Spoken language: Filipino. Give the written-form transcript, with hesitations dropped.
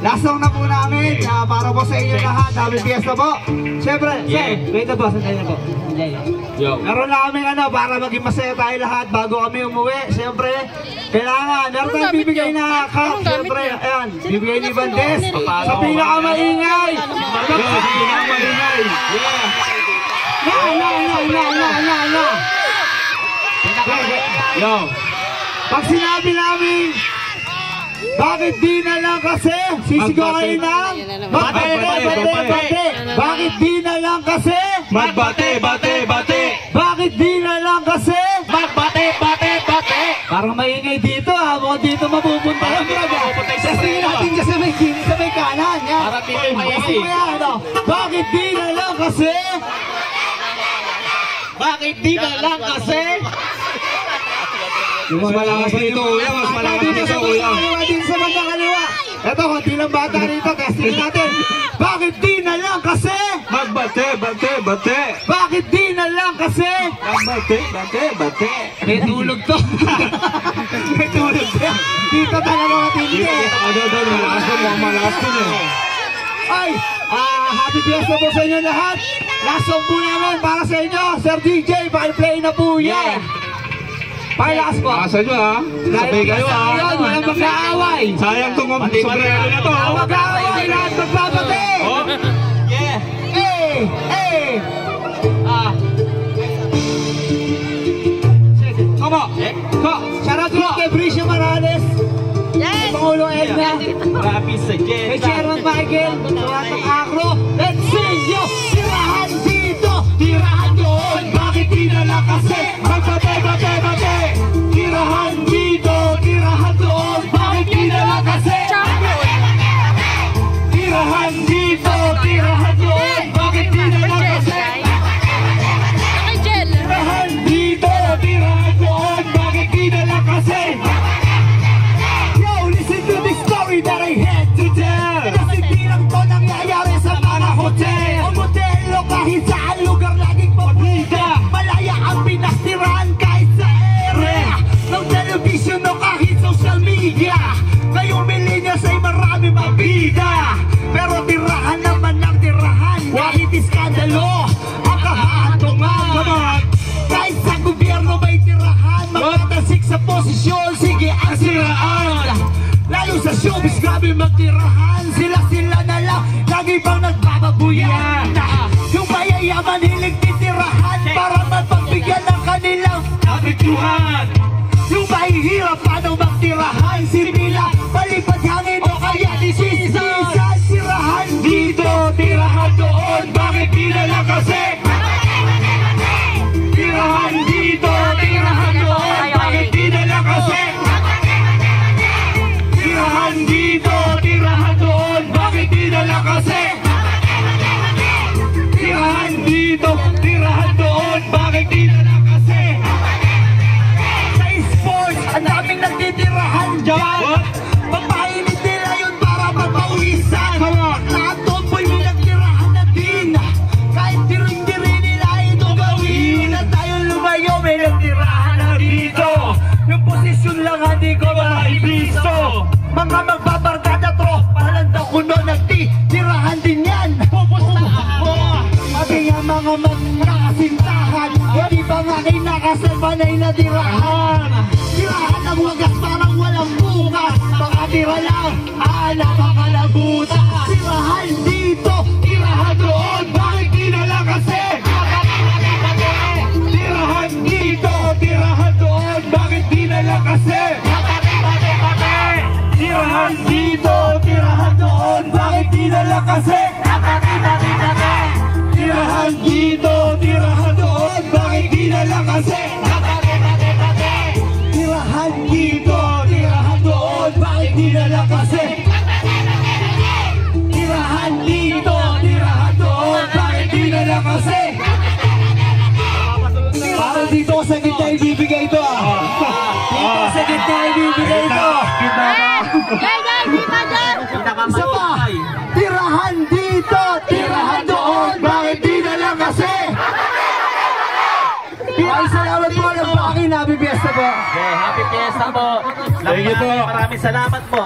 Last song na po namin, para po sa inyo lahat. Happy Fiesta po. Siyempre, wait na po, sandali na po. Meron na kami para maging masaya tayo lahat bago kami umuwi. Siyempre, kailangan, meron tayong bibigay na cup. Siyempre, ayan, bibigay ni Bandes. Sa pinakamaingay. Pinakamaingay. Yo. Pag sinabi namin, bakit di na lang kasi sisigaw ng bate. Bakit di na lang kasi magbate. Bakit di na lang kasi magbate. Parang maingay dito mukhang dito mapupunta lang kasi natin kasi may kini sa may kanan. Parang dito maingay. Bakit di na lang kasi mas malakas dito, kuya. Mas malakas dito, kuya. Dito sa bandang kaliwa. Ito, konti lang bata rito. Testing natin. Bakit di na lang kasi magbate. Bakit di na lang kasi magbate. May tulog to. May tulog to. Dito talaga matindi. Malakas to eh. Ay, happy Fiesta po sa inyo lahat. Last song po namin para sa inyo. Sir DJ, pakiplay na po yan. Pakilakas po. Lakasan nyo ha. Sabay kayo ha. Walang mag-aaway. Sayang itong sombrero na to. Walang mag-aaway. Lahat magpapate. Come on. Shoutout kay Bricio Morales. Pangulo Edna. Kay Chairman Michael. Tumatang Acro. Let's sing yo. Tirahan dito. Tirahan doon. Bakit di na lang kasi magbate. Tirahan dito. Tirahan doon. Bakit di na lang kasi tirahan dito. Tirahan doon. Bakit di na lang kasi tirahan dito. Tirahan doon. Bakit di na lang kasi. Yo, listen to the story that I had to tell. Kasi di lang to nangyayari sa mga hotel o motelo. Kahit saan lugar laging pabrida. Malaya ang pinastirahan kahit sa ere ng television o kahit social media. Ngayong millennials ay marami mabida. Pero tirahan naman ng tirahan. Kahit iskandalo ang kahatongan. Kahit sa gobyerno may tirahan. Magtatasik sa posisyon, sige ang siraan. Lalo sa showbiz, grabe magtirahan. Sila na lang, lagi bang nagbababuyan. Yung mayayaman hilig titirahan para mapagbigyan ng kanilang kapituhan. Yung mahihirap paano magtirahan. Sibila, palipad hangin o kaya disisisan. Tirahan dito, tirahan doon. Bakit di na lang kasi tirahan dito, tirahan doon. Bakit di na lang kasi tirahan dito, tirahan doon. Bakit di na lang kasi tirahan dito, tirahan doon. Bakit di na lang kasi. Sa sports, ang daming nagtitirahan dyan. Pagpainit nila yun para magpawisan. Lahat doon po'y may nagtirahan na din. Kahit tiring-tiring nila ito gawin. Na tayo lumayo, may nagtirahan na dito. Yung posisyon lang hindi ko maibisto. Mga magbabarkada tropa lang daw kuno nagtitirahan din yan. Sabi nga mga magkakasintahan, hindi ba nga kayo nakasabanay na tirahan. Tirahan ang wagas parang walang bukas. Mga tira lang, alam ang kalabutan. Tirahan dito, tirahan doon. Bakit di na lang kasi tirahan dito, tirahan doon. Bakit di na lang kasi tirahan dito, tirahan doon. Bakit di na lang kasi tirahan dito, tirahan doon. Bakit di na lang kasi tirahan dito, tirahan doon. Bakit di na lang kasi tirahan dito, tirahan doon. Bakit di na lang kasi. Parang dito sa gitna ibibigay ito dito sa gitna ibibigay ito. Isa pa, tirahan dito, tirahan doon. Bakit di na lang kasi. Maraming salamat po ng Happy Fiesta po. Happy Fiesta po. Maraming salamat po.